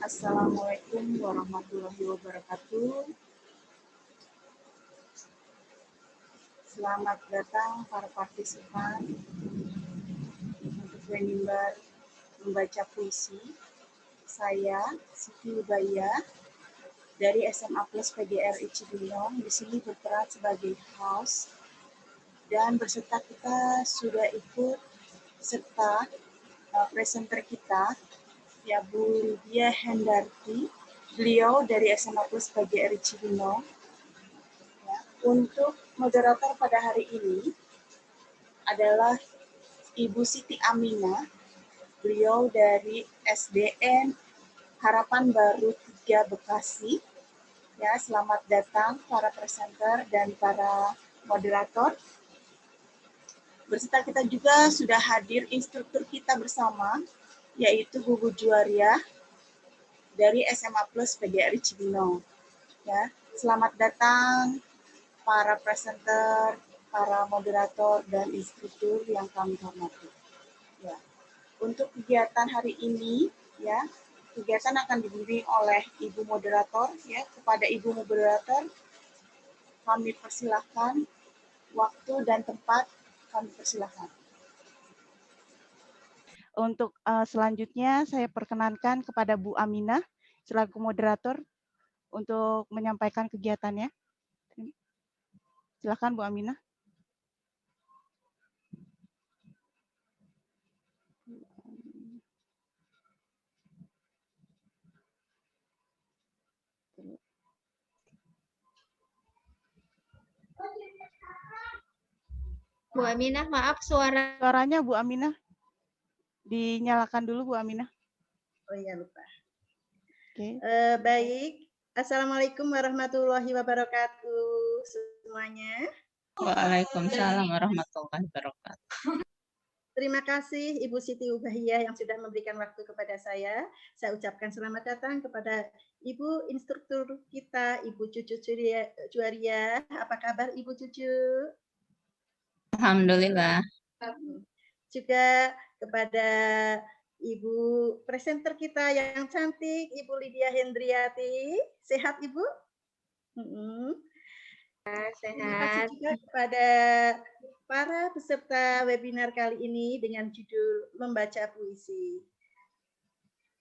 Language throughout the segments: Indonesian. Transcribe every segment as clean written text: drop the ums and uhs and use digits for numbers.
Assalamualaikum warahmatullahi wabarakatuh. Selamat datang para partisipan untuk webinar membaca puisi. Saya Siti Ubaya dari SMA Plus PGRI Cibinong di sini berperan sebagai host, dan berserta kita sudah ikut serta presenter kita, ya Bu Lydia Hendarti, beliau dari SMA Plus PGRI Cibinong. Ya, untuk moderator pada hari ini adalah Ibu Siti Aminah, beliau dari SDN Harapan Baru 3 Bekasi. Ya, selamat datang para presenter dan para moderator. Berserta kita juga sudah hadir instruktur kita bersama, yaitu Bu Juwaria dari SMA Plus PGRI Cibinong. Ya, selamat datang para presenter, para moderator dan instruktur yang kami hormati. Ya, untuk kegiatan hari ini, ya, kegiatan akan dibimbing oleh Ibu Moderator. Ya, kepada Ibu Moderator, kami persilahkan waktu dan tempat, kami persilahkan. Untuk selanjutnya saya perkenankan kepada Bu Aminah selaku moderator untuk menyampaikan kegiatannya. Silakan Bu Aminah. Bu Aminah, maaf suaranya Bu Aminah dinyalakan dulu Bu Aminah. Oh iya, lupa. Oke. Baik, Assalamualaikum warahmatullahi wabarakatuh semuanya. Waalaikumsalam warahmatullahi wabarakatuh. Terima kasih Ibu Siti Ubahiyah yang sudah memberikan waktu kepada saya. Saya ucapkan selamat datang kepada Ibu instruktur kita, Ibu Cucu Juwaria. Apa kabar Ibu Cucu? Alhamdulillah. Juga kepada Ibu presenter kita yang cantik, Ibu Lydia Hendriati. Sehat Ibu? sehat. Terima kasih juga kepada para peserta webinar kali ini dengan judul Membaca Puisi.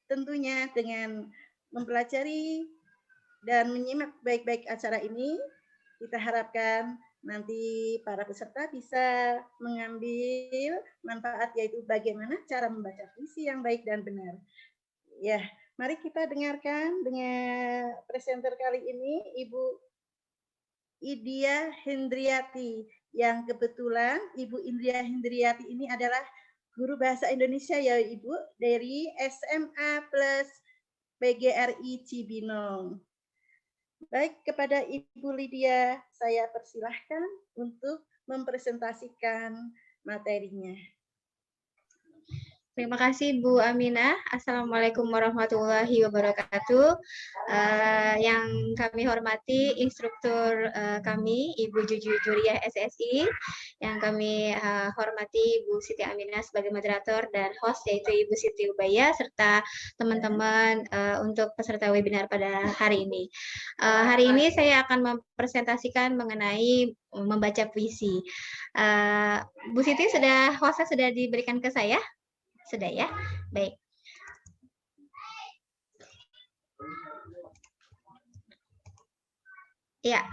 Tentunya dengan mempelajari dan menyimak baik-baik acara ini, kita harapkan nanti para peserta bisa mengambil manfaat, yaitu bagaimana cara membaca puisi yang baik dan benar. Ya, mari kita dengarkan dengan presenter kali ini, Ibu Idia Hendriati, yang kebetulan Ibu Idia Hendriati ini adalah guru bahasa Indonesia ya Ibu, dari SMA Plus PGRI Cibinong. Baik, kepada Ibu Lydia saya persilahkan untuk mempresentasikan materinya. Terima kasih Bu Aminah. Assalamualaikum warahmatullahi wabarakatuh. Yang kami hormati instruktur kami Ibu Juwaria SSI, yang kami hormati Bu Siti Aminah sebagai moderator dan host yaitu Ibu Siti Ubaya serta teman-teman untuk peserta webinar pada hari ini. Hari ini saya akan mempresentasikan mengenai membaca puisi. Bu Siti hostnya sudah diberikan ke saya? Sudah ya? Baik. Ya,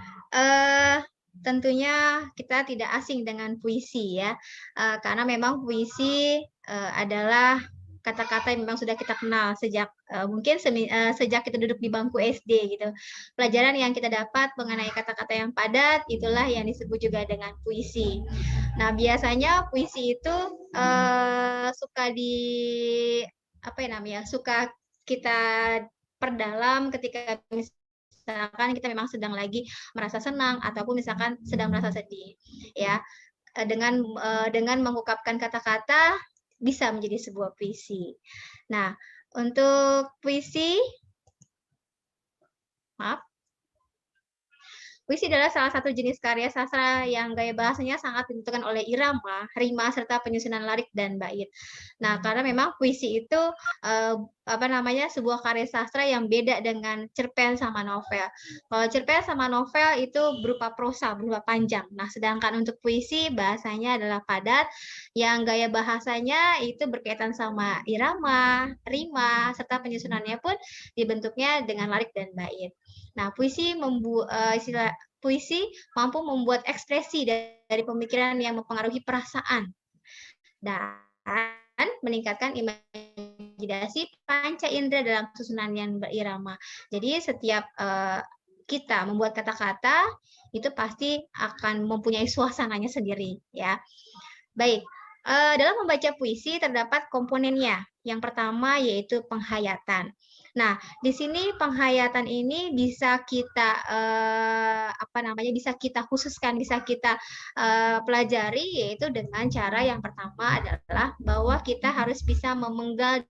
tentunya kita tidak asing dengan puisi ya, karena memang puisi adalah kata-kata yang memang sudah kita kenal sejak mungkin sejak kita duduk di bangku SD gitu. Pelajaran yang kita dapat mengenai kata-kata yang padat itulah yang disebut juga dengan puisi. Nah, biasanya puisi itu suka suka kita perdalam ketika misalkan kita memang sedang lagi merasa senang ataupun misalkan sedang merasa sedih, ya. Dengan mengungkapkan kata-kata bisa menjadi sebuah puisi. Nah, untuk puisi, Puisi adalah salah satu jenis karya sastra yang gaya bahasanya sangat ditentukan oleh irama, rima, serta penyusunan lirik dan bait. Nah, karena memang puisi itu sebuah karya sastra yang beda dengan cerpen sama novel. Kalau cerpen sama novel itu berupa prosa, berupa panjang. Nah, sedangkan untuk puisi bahasanya adalah padat, yang gaya bahasanya itu berkaitan sama irama, rima, serta penyusunannya pun dibentuknya dengan lirik dan bait. Nah, puisi mampu membuat ekspresi dari pemikiran yang mempengaruhi perasaan dan meningkatkan imajinasi panca indera dalam susunan yang berirama. Jadi setiap kita membuat kata-kata itu pasti akan mempunyai suasananya sendiri, ya. Baik, dalam membaca puisi terdapat komponennya. Yang pertama yaitu penghayatan. Nah, di sini penghayatan ini bisa kita bisa kita khususkan, bisa kita pelajari, yaitu dengan cara yang pertama adalah bahwa kita harus bisa memenggal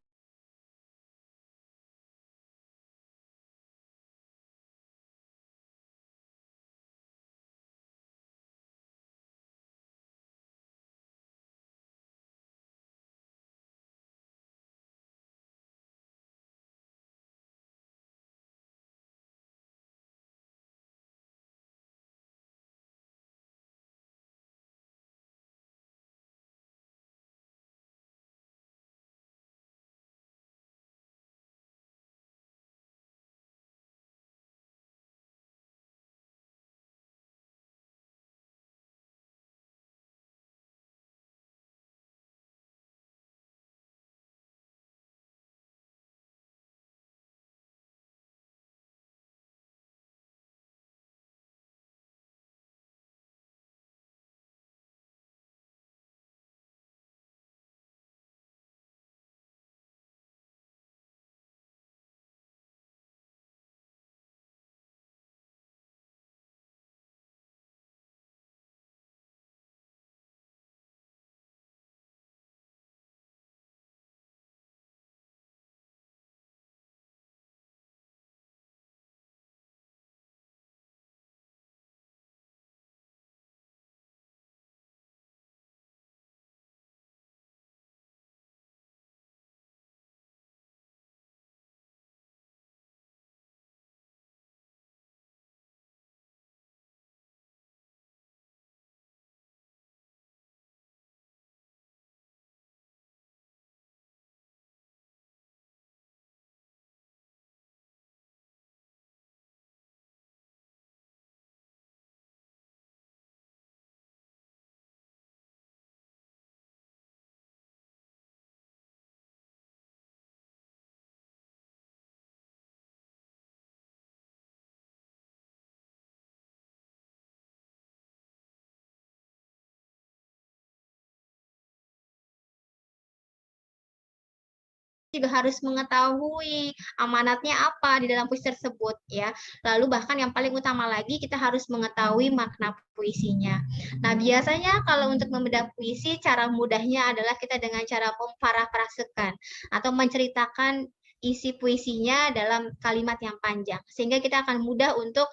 juga harus mengetahui amanatnya apa di dalam puisi tersebut, ya. Lalu bahkan yang paling utama lagi, kita harus mengetahui makna puisinya. Nah, biasanya kalau untuk membedah puisi, cara mudahnya adalah kita dengan cara memparafrasekan atau menceritakan isi puisinya dalam kalimat yang panjang, sehingga kita akan mudah untuk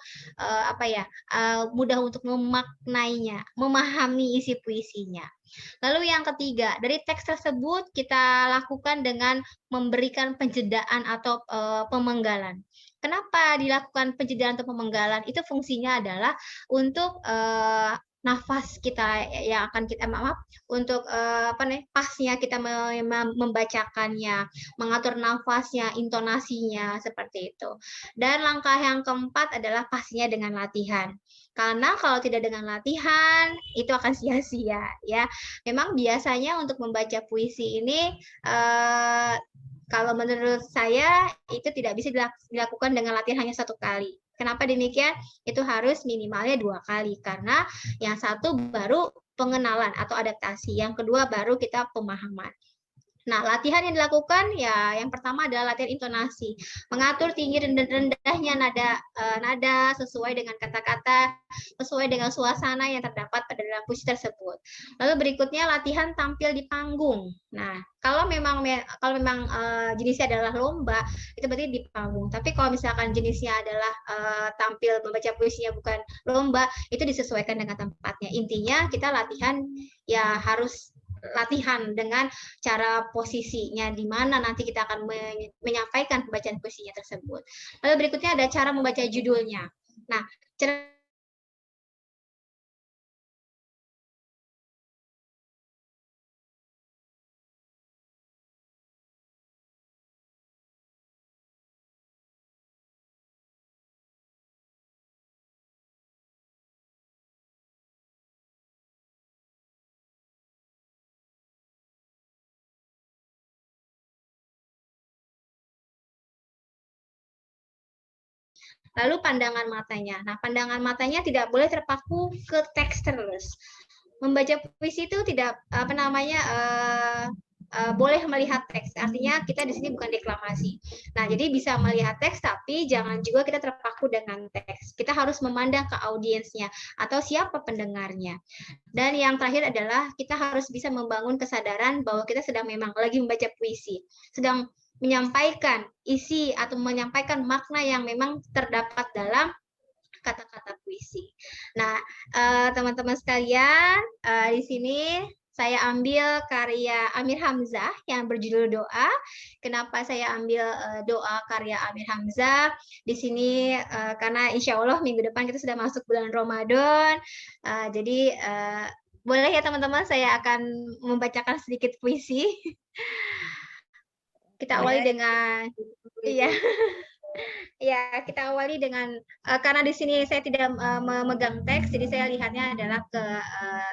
mudah untuk memaknainya, memahami isi puisinya. Lalu yang ketiga, dari teks tersebut kita lakukan dengan memberikan penjedaan atau pemenggalan. Kenapa dilakukan penjedaan atau pemenggalan? Itu fungsinya adalah untuk nafas kita yang akan kita untuk pasnya kita membacakannya, mengatur nafasnya, intonasinya seperti itu. Dan langkah yang keempat adalah pastinya dengan latihan. Karena kalau tidak dengan latihan itu akan sia-sia, ya. Memang biasanya untuk membaca puisi ini kalau menurut saya itu tidak bisa dilakukan dengan latihan hanya 1 kali. Kenapa demikian? Itu harus minimalnya 2 kali, karena yang satu baru pengenalan atau adaptasi, yang kedua baru kita pemahaman. Nah, latihan yang dilakukan ya yang pertama adalah latihan intonasi, mengatur tinggi dan rendahnya nada sesuai dengan kata-kata, sesuai dengan suasana yang terdapat pada dalam puisi tersebut. Lalu berikutnya latihan tampil di panggung. Nah, kalau memang jenisnya adalah lomba, itu berarti di panggung. Tapi kalau misalkan jenisnya adalah tampil membaca puisinya bukan lomba, itu disesuaikan dengan tempatnya. Intinya kita latihan ya harus latihan dengan cara posisinya di mana nanti kita akan menyampaikan pembacaan puisinya tersebut. Lalu berikutnya ada cara membaca judulnya. Nah, cara lalu pandangan matanya. Nah, pandangan matanya tidak boleh terpaku ke teks terus. Membaca puisi itu tidak boleh melihat teks. Artinya kita di sini bukan deklamasi. Nah, jadi bisa melihat teks tapi jangan juga kita terpaku dengan teks. Kita harus memandang ke audiensnya atau siapa pendengarnya. Dan yang terakhir adalah kita harus bisa membangun kesadaran bahwa kita sedang memang lagi membaca puisi, sedang menyampaikan isi atau menyampaikan makna yang memang terdapat dalam kata-kata puisi. Nah, teman-teman sekalian, di sini saya ambil karya Amir Hamzah yang berjudul Doa. Kenapa saya ambil doa karya Amir Hamzah? Di sini karena insya Allah minggu depan kita sudah masuk bulan Ramadan. Jadi boleh ya teman-teman, saya akan membacakan sedikit puisi. Kita awali dengan iya. Ya, kita awali dengan karena di sini saya tidak memegang teks, jadi saya lihatnya adalah ke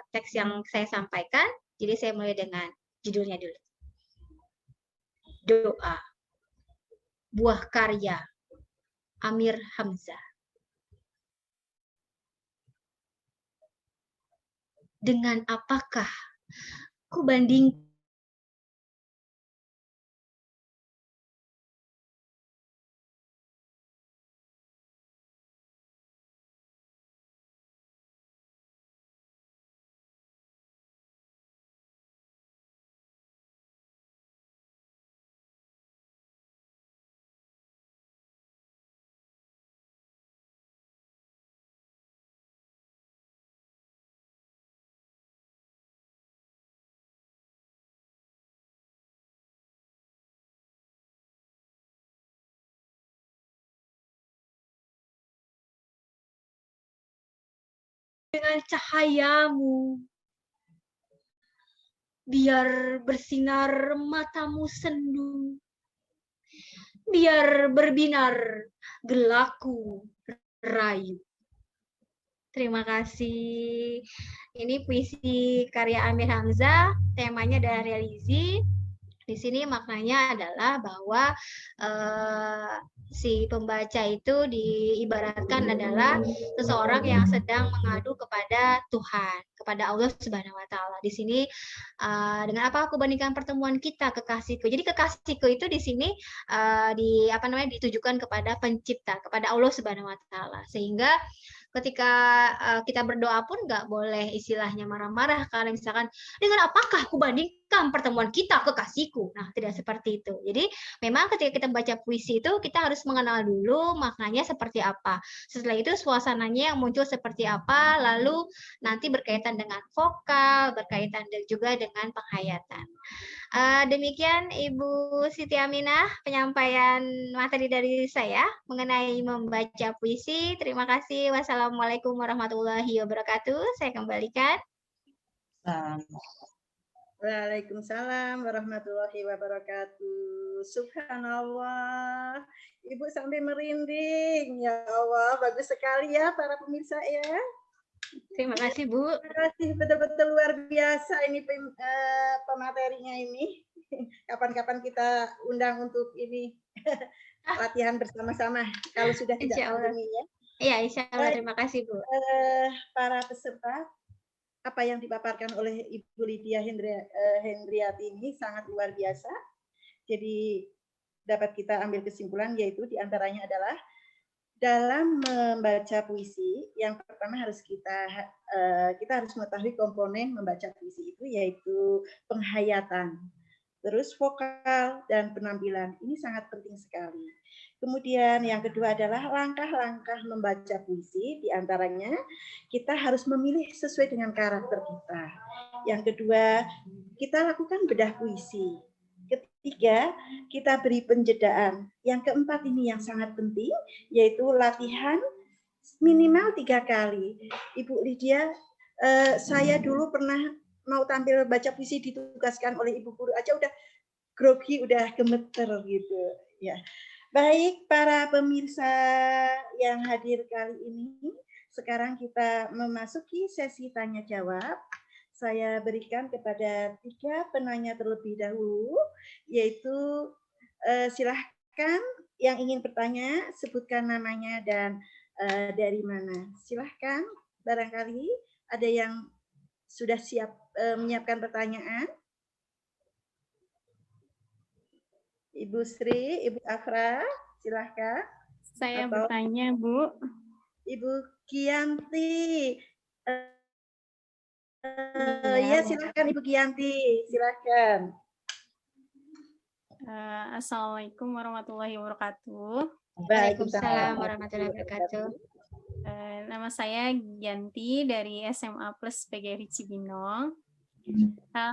teks yang saya sampaikan. Jadi saya mulai dengan judulnya dulu. Doa. Buah karya Amir Hamzah. Dengan apakah ku banding dengan cahayamu, biar bersinar matamu sendu, biar berbinar gelaku rayu. Terima kasih. Ini puisi karya Amir Hamzah, temanya adalah realizi. Di sini maknanya adalah bahwa si pembaca itu diibaratkan adalah seseorang yang sedang mengadu kepada Tuhan, kepada Allah Subhanahu wa taala. Di sini dengan apa aku bandingkan pertemuan kita kekasihku. Jadi kekasihku itu di sini ditujukan kepada pencipta, kepada Allah Subhanahu wa taala. Sehingga ketika kita berdoa pun nggak boleh istilahnya marah-marah karena misalkan dengan apakah aku bandingkan pertemuan kita kekasihku. Nah, tidak seperti itu. Jadi memang ketika kita baca puisi itu kita harus mengenal dulu maknanya seperti apa. Setelah itu suasananya yang muncul seperti apa, lalu nanti berkaitan dengan vokal, berkaitan juga dengan penghayatan. Demikian Ibu Siti Aminah penyampaian materi dari saya mengenai membaca puisi. Terima kasih. Wassalamualaikum warahmatullahi wabarakatuh. Saya kembalikan. Waalaikumsalam warahmatullahi wabarakatuh. Subhanallah. Ibu sampai merinding. Ya Allah, bagus sekali ya para pemirsa ya. Terima kasih, Bu. Terima kasih, betul-betul luar biasa ini pematerinya ini. Kapan-kapan kita undang untuk ini latihan bersama-sama kalau sudah tidak pandemi ya. Iya, insya Allah. Terima kasih, Bu. Para peserta, apa yang dipaparkan oleh Ibu Lydia Hendriati ini sangat luar biasa. Jadi dapat kita ambil kesimpulan, yaitu diantaranya adalah dalam membaca puisi, yang pertama harus kita harus mengetahui komponen membaca puisi itu, yaitu penghayatan, terus vokal dan penampilan. Ini sangat penting sekali. Kemudian yang kedua adalah langkah-langkah membaca puisi, diantaranya kita harus memilih sesuai dengan karakter kita. Yang kedua, kita lakukan bedah puisi. Ketiga, kita beri penjedaan. Yang keempat ini yang sangat penting, yaitu latihan minimal 3 kali. Ibu Lydia, saya dulu pernah mau tampil baca puisi, ditugaskan oleh ibu guru aja udah grogi, udah gemeter gitu. Ya, baik para pemirsa yang hadir kali ini, sekarang kita memasuki sesi tanya jawab. Saya berikan kepada 3 penanya terlebih dahulu, yaitu silahkan yang ingin bertanya, sebutkan namanya dan dari mana. Silahkan, barangkali ada yang sudah siap menyiapkan pertanyaan. Ibu Sri, Ibu Afra, silahkan. Saya bertanya, Bu. Ibu Gianti. Ya, silakan Ibu Gianti, silakan. Assalamualaikum warahmatullahi wabarakatuh. Waalaikumsalam warahmatullahi wabarakatuh. Nama saya Gianti dari SMA Plus PGRI Cibinong.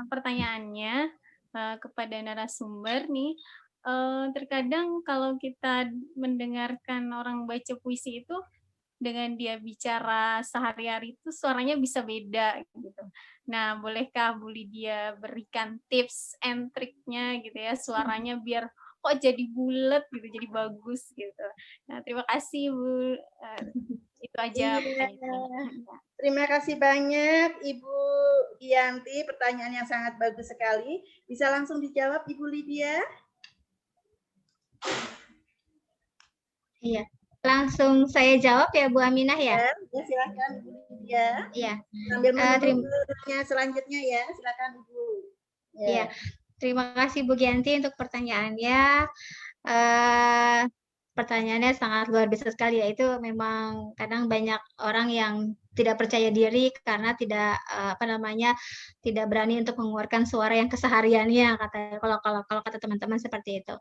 Pertanyaannya kepada narasumber nih, terkadang kalau kita mendengarkan orang baca puisi itu, dengan dia bicara sehari-hari itu suaranya bisa beda gitu. Nah, bolehkah Bu Lydia berikan tips and triknya gitu ya, suaranya biar kok jadi bulat gitu, jadi bagus gitu. Nah, terima kasih Bu. Itu aja pertanyaannya. Terima kasih banyak Ibu Gianti, pertanyaan yang sangat bagus sekali. Bisa langsung dijawab Ibu Lydia? Iya. Langsung saya jawab ya Bu Aminah ya. Ya, silakan Ibu Lydia. Iya. Sambil menunggu selanjutnya ya, silakan Ibu. Iya. Terima kasih Bu Gianti untuk pertanyaannya. Pertanyaannya sangat luar biasa sekali, yaitu memang kadang banyak orang yang tidak percaya diri karena tidak tidak berani untuk mengeluarkan suara yang kesehariannya, kalau kata teman-teman seperti itu.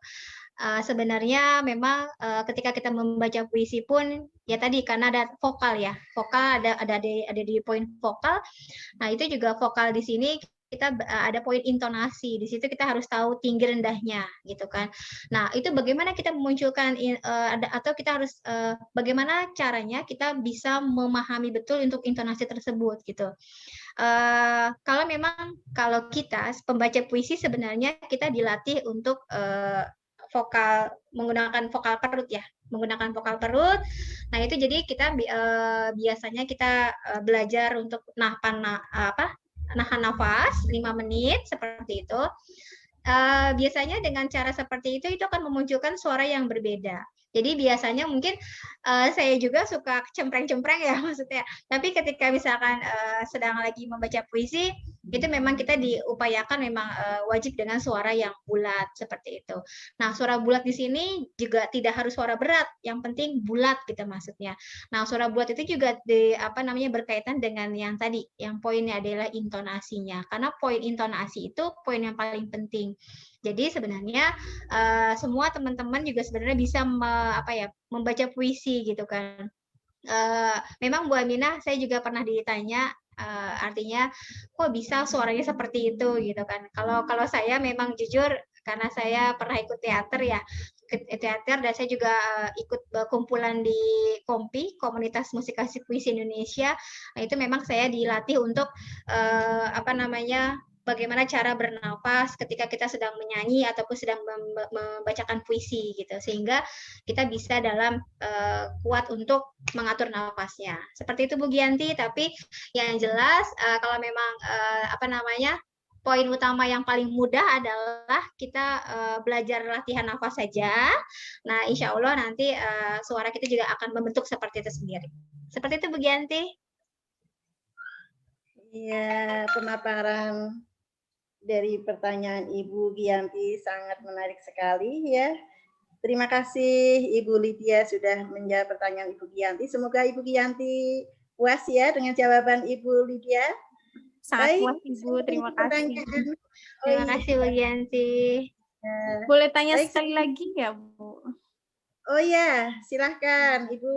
Sebenarnya memang ketika kita membaca puisi pun ya tadi karena ada vokal ya, vokal ada di poin vokal. Nah, itu juga vokal di sini kita ada poin intonasi. Di situ kita harus tahu tinggi rendahnya gitu kan. Nah, itu bagaimana kita memunculkan atau kita harus bagaimana caranya kita bisa memahami betul untuk intonasi tersebut gitu. Kalau kita pembaca puisi sebenarnya kita dilatih untuk menggunakan vokal perut ya, menggunakan vokal perut. Nah, itu jadi kita biasanya kita belajar untuk nahan nafas 5 menit seperti itu. Biasanya dengan cara seperti itu akan memunculkan suara yang berbeda. Jadi biasanya mungkin saya juga suka cempreng-cempreng ya maksudnya. Tapi ketika misalkan sedang lagi membaca puisi, itu memang kita diupayakan memang wajib dengan suara yang bulat seperti itu. Nah, suara bulat di sini juga tidak harus suara berat, yang penting bulat gitu maksudnya. Nah, suara bulat itu juga berkaitan dengan yang tadi, yang poinnya adalah intonasinya. Karena poin intonasi itu poin yang paling penting. Jadi sebenarnya semua teman-teman juga sebenarnya bisa membaca puisi gitu kan. Memang Bu Aminah, saya juga pernah ditanya artinya kok bisa suaranya seperti itu gitu kan. Kalau saya memang jujur karena saya pernah ikut teater ya, teater, dan saya juga ikut kumpulan di KOMPI, Komunitas Musikasi Puisi Indonesia. Nah, itu memang saya dilatih untuk bagaimana cara bernafas ketika kita sedang menyanyi ataupun sedang membacakan puisi gitu, sehingga kita bisa kuat untuk mengatur nafasnya. Seperti itu Bu Gianti. Tapi yang jelas kalau memang poin utama yang paling mudah adalah kita belajar latihan nafas saja. Nah, insya Allah nanti suara kita juga akan membentuk seperti itu sendiri. Seperti itu Bu Gianti. Iya, pemaparan dari pertanyaan Ibu Giyanti sangat menarik sekali ya. Terima kasih Ibu Lydia sudah menjawab pertanyaan Ibu Giyanti. Semoga Ibu Giyanti puas ya dengan jawaban Ibu Lydia. Sangat Baik, puas Ibu, terima kasih. pertanyaan. Terima kasih Bu Giyanti. Boleh tanya Baik, sekali lagi nggak Bu? oh ya, silahkan Ibu.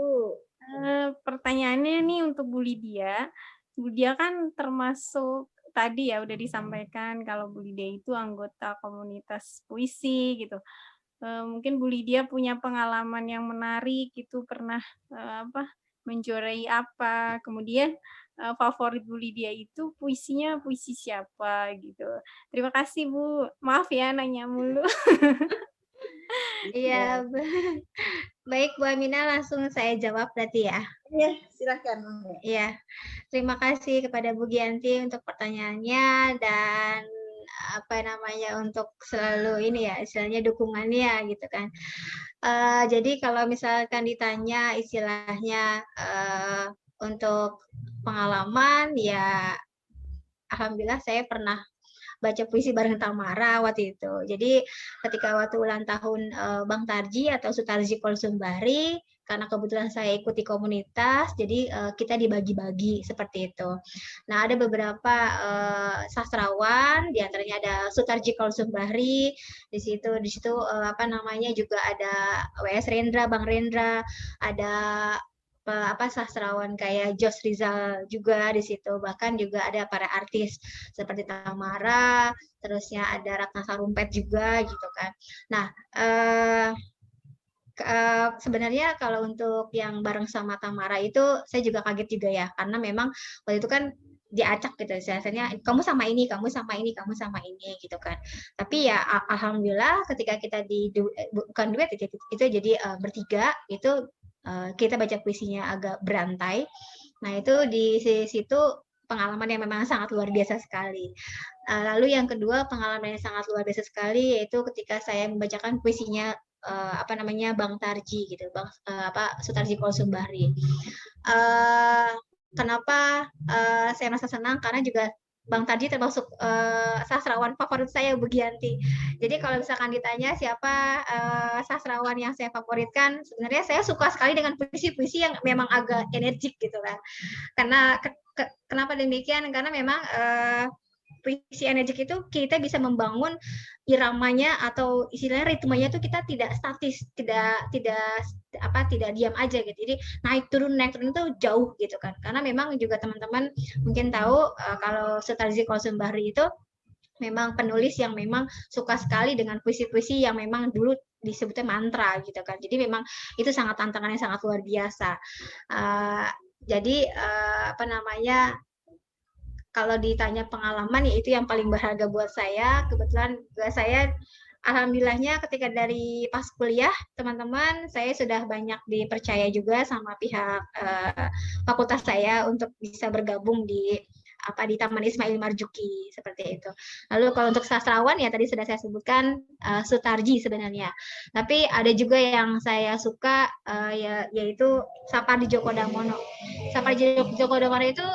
Pertanyaannya nih untuk Bu Lydia. Bu Lydia kan termasuk tadi ya udah disampaikan kalau Bu Lydia itu anggota komunitas puisi gitu. Mungkin Bu Lydia punya pengalaman yang menarik gitu, pernah menjuarai apa, kemudian favorit Bu Lydia itu puisinya puisi siapa gitu. Terima kasih Bu, maaf ya nanya mulu. Iya, baik Bu Aminah, langsung saya jawab berarti ya. Iya, silahkan. Iya, terima kasih kepada Bu Giyanti untuk pertanyaannya dan apa namanya untuk selalu ini ya istilahnya dukungannya gitu kan. Jadi kalau misalkan ditanya istilahnya untuk pengalaman ya alhamdulillah saya pernah baca puisi bareng Tamara waktu itu. Jadi ketika waktu ulang tahun Bang Tarji atau Sutarji Kolsumbari, karena kebetulan saya ikuti komunitas, jadi kita dibagi-bagi seperti itu. Nah ada beberapa sastrawan, diantaranya ada Sutarji Kolsumbari, di situ apa namanya juga ada WS Rendra, Bang Rendra, ada sastrawan kayak Jos Rizal juga di situ, bahkan juga ada para artis seperti Tamara, terusnya ada Ratna Sarumpet juga gitu kan. Nah, sebenarnya kalau untuk yang bareng sama Tamara itu saya juga kaget juga ya, karena memang waktu itu kan diacak gitu, biasanya kamu sama ini, kamu sama ini, kamu sama ini gitu kan. Tapi ya alhamdulillah ketika kita bukan duet itu jadi bertiga itu kita baca puisinya agak berantai. Nah itu di situ pengalaman yang memang sangat luar biasa sekali. Lalu yang kedua pengalaman yang sangat luar biasa sekali yaitu ketika saya membacakan puisinya Bang Tarji gitu, Sutarji Kolsumbari. Kenapa saya merasa senang karena juga Bang Tarji termasuk sastrawan favorit saya Bu Giyanti. Jadi kalau misalkan ditanya siapa sastrawan yang saya favoritkan, sebenarnya saya suka sekali dengan puisi-puisi yang memang agak energik gitu kan. Karena kenapa demikian? Karena memang puisi energik itu kita bisa membangun iramanya atau istilahnya ritmenya itu kita tidak statis, tidak diam aja gitu. Jadi naik turun itu jauh gitu kan. Karena memang juga teman-teman mungkin tahu kalau Sutarji Kolsumbari itu memang penulis yang memang suka sekali dengan puisi-puisi yang memang dulu disebutnya mantra gitu kan. Jadi memang itu sangat tantangannya sangat luar biasa. Jadi kalau ditanya pengalaman ya itu yang paling berharga buat saya. Kebetulan saya alhamdulillahnya ketika dari pas kuliah teman-teman saya sudah banyak dipercaya juga sama pihak fakultas saya untuk bisa bergabung di Taman Ismail Marzuki seperti itu. Lalu kalau untuk sastrawan ya tadi sudah saya sebutkan Sutarji sebenarnya. Tapi ada juga yang saya suka yaitu Sapardi Djoko Damono. Sapardi Djoko Damono itu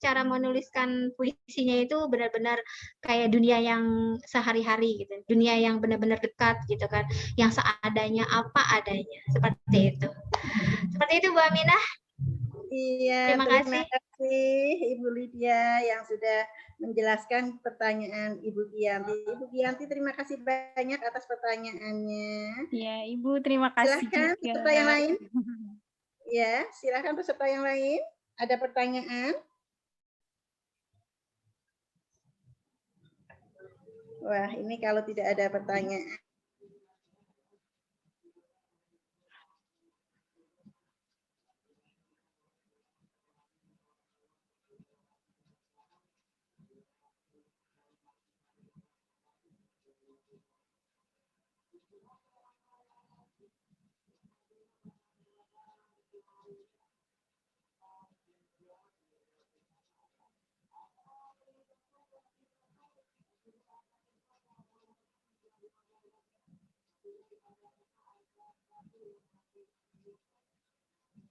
cara menuliskan puisinya itu benar-benar kayak dunia yang sehari-hari gitu, dunia yang benar-benar dekat gitu kan, yang seadanya apa adanya seperti itu. Seperti itu Bu Aminah. Iya, terima kasih Ibu Lydia yang sudah menjelaskan pertanyaan Ibu Giyanti. Ibu Giyanti terima kasih banyak atas pertanyaannya. Ya, Ibu terima kasih. Silakan peserta yang lain. Ya, silakan peserta yang lain. Ada pertanyaan? Wah, ini kalau tidak ada pertanyaan.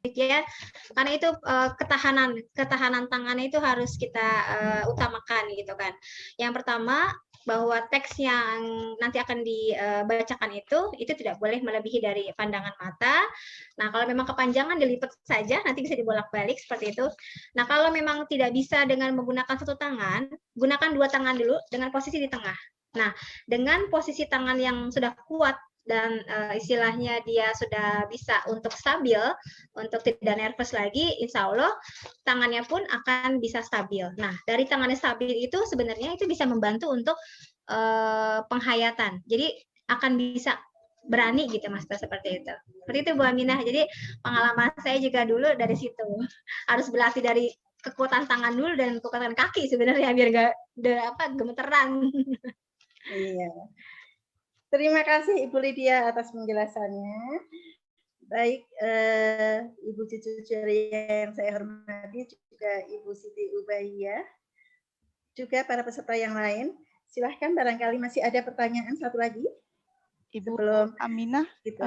ya, karena itu ketahanan tangannya itu harus kita utamakan gitu kan. Yang pertama, bahwa teks yang nanti akan dibacakan itu tidak boleh melebihi dari pandangan mata. Nah, kalau memang kepanjangan dilipat saja, nanti bisa dibolak-balik seperti itu. Nah, kalau memang tidak bisa dengan menggunakan satu tangan, gunakan dua tangan dulu dengan posisi di tengah. Nah, dengan posisi tangan yang sudah kuat dan istilahnya dia sudah bisa untuk stabil, untuk tidak nervous lagi, insya Allah tangannya pun akan bisa stabil. Nah, dari tangannya stabil itu sebenarnya itu bisa membantu untuk penghayatan. Jadi akan bisa berani gitu Mas, seperti itu. Seperti itu Bu Aminah. Jadi pengalaman saya juga dulu dari situ. Harus berlatih dari kekuatan tangan dulu dan kekuatan kaki sebenarnya biar nggak gemeteran. Iya. Terima kasih Ibu Lydia atas penjelasannya. Baik, Ibu Cucu Juria yang saya hormati, juga Ibu Siti Ubaiyah, juga para peserta yang lain. Silahkan, barangkali masih ada pertanyaan satu lagi. Ibu sebelum Aminah, gitu.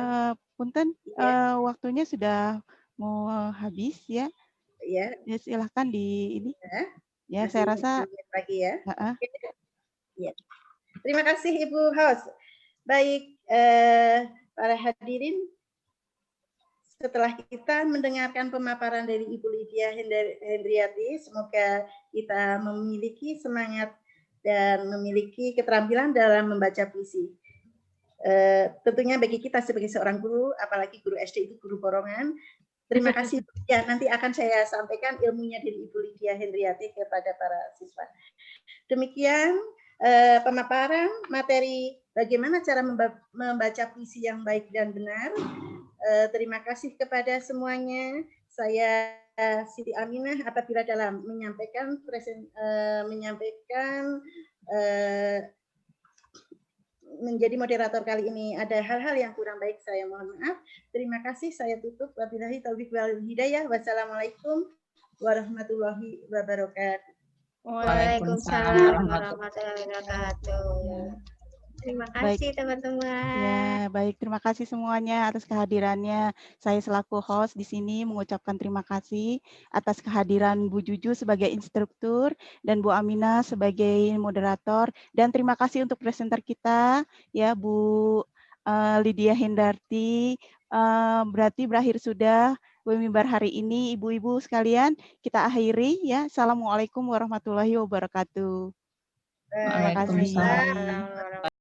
Punten, Iya. waktunya sudah mau habis ya. Ya, Ya silahkan di ini. Ya, masih saya rasa lagi ya. Ya. Terima kasih Ibu Host. Baik, para hadirin, setelah kita mendengarkan pemaparan dari Ibu Lydia Hendriati, semoga kita memiliki semangat dan memiliki keterampilan dalam membaca puisi. Tentunya bagi kita sebagai seorang guru, apalagi guru SD itu guru borongan, terima kasih. Ya, nanti akan saya sampaikan ilmunya dari Ibu Lydia Hendriati kepada para siswa. Demikian pemaparan materi bagaimana cara membaca puisi yang baik dan benar. Terima kasih kepada semuanya. Saya Siti Aminah apabila dalam menyampaikan menjadi moderator kali ini ada hal-hal yang kurang baik, saya mohon maaf. Terima kasih, saya tutup. Wabillahi taufiq wal hidayah. Wassalamualaikum warahmatullahi wabarakatuh. Waalaikumsalam warahmatullahi wabarakatuh. Terima kasih teman-teman. Ya, baik. Terima kasih semuanya atas kehadirannya. Saya selaku host di sini mengucapkan terima kasih atas kehadiran Bu Juju sebagai instruktur dan Bu Aminah sebagai moderator. Dan terima kasih untuk presenter kita, ya Bu Lydia Hendarti. Berarti berakhir sudah webinar hari ini, ibu-ibu sekalian. Kita akhiri ya. Assalamualaikum warahmatullahi wabarakatuh. Waalaikumsalam.